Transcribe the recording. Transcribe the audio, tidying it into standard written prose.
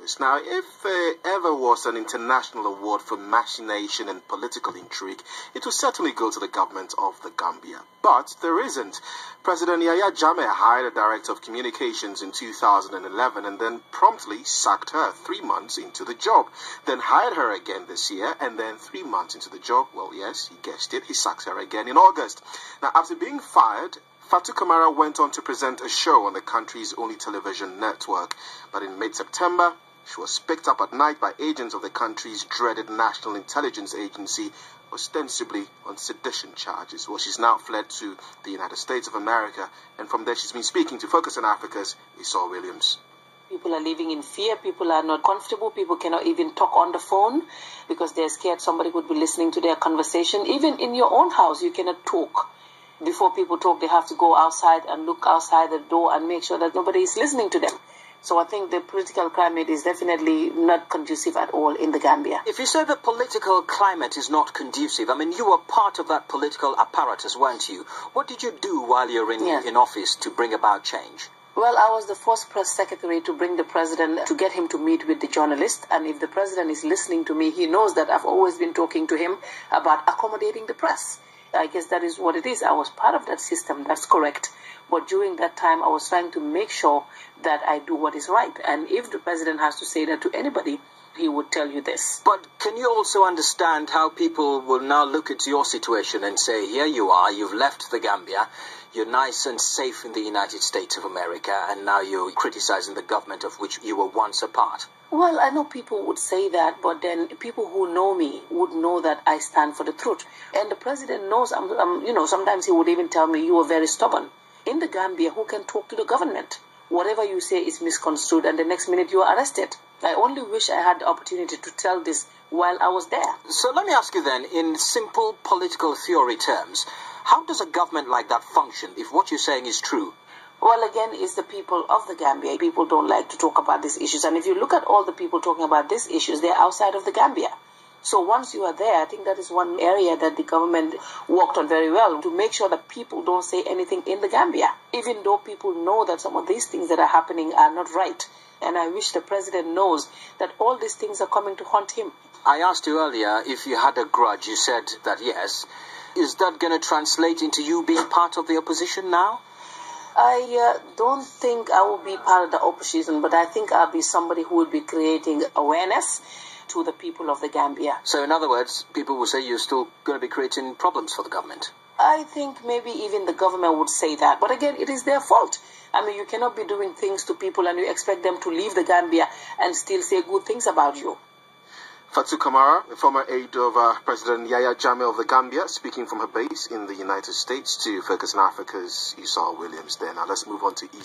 office. Now, if there ever was an international award for machination and political intrigue, it would certainly go to the government of the Gambia. But there isn't. President Yahya Jammeh hired a director of communications in 2011 and then promptly sacked her 3 months into the job. Then hired her again this year, and then 3 months into the job, well, yes, he guessed it, he sacks her again in August. Now, after being fired, Fatou Camara went on to present a show on the country's only television network. But in mid-September, she was picked up at night by agents of the country's dreaded National Intelligence Agency, ostensibly on sedition charges. Well, she's now fled to the United States of America, and from there she's been speaking to Focus on Africa's Esau Williams. People are living in fear. People are not comfortable. People cannot even talk on the phone because they're scared somebody could be listening to their conversation. Even in your own house, you cannot talk. Before people talk, they have to go outside and look outside the door and make sure that nobody is listening to them. So I think the political climate is definitely not conducive at all in the Gambia. If you say the political climate is not conducive, I mean, you were part of that political apparatus, weren't you? What did you do while you were in office to bring about change? Well, I was the first press secretary to bring the president to get him to meet with the journalist. And if the president is listening to me, he knows that I've always been talking to him about accommodating the press. I guess that is what it is. I was part of that system. That's correct. But during that time, I was trying to make sure that I do what is right. And if the president has to say that to anybody, he would tell you this. But can you also understand how people will now look at your situation and say, here you are, you've left the Gambia, you're nice and safe in the United States of America, and now you're criticizing the government of which you were once a part? Well, I know people would say that, but then people who know me would know that I stand for the truth. And the president knows, sometimes he would even tell me, you are very stubborn. In the Gambia, who can talk to the government? Whatever you say is misconstrued, and the next minute you are arrested. I only wish I had the opportunity to tell this while I was there. So let me ask you then, in simple political theory terms, how does a government like that function if what you're saying is true? Well, again, it's the people of the Gambia. People don't like to talk about these issues. And if you look at all the people talking about these issues, they're outside of the Gambia. So once you are there, I think that is one area that the government worked on very well, to make sure that people don't say anything in the Gambia, even though people know that some of these things that are happening are not right. And I wish the president knows that all these things are coming to haunt him. I asked you earlier if you had a grudge. You said that yes. Is that going to translate into you being part of the opposition now? I don't think I will be part of the opposition, but I think I'll be somebody who will be creating awareness to the people of the Gambia. So in other words, people will say you're still going to be creating problems for the government. I think maybe even the government would say that. But again, it is their fault. I mean, you cannot be doing things to people and you expect them to leave the Gambia and still say good things about you. Fatou Camara, the former aide of President Yahya Jammeh of the Gambia, speaking from her base in the United States to Focus on Africa's Esau Williams there. Now let's move on to East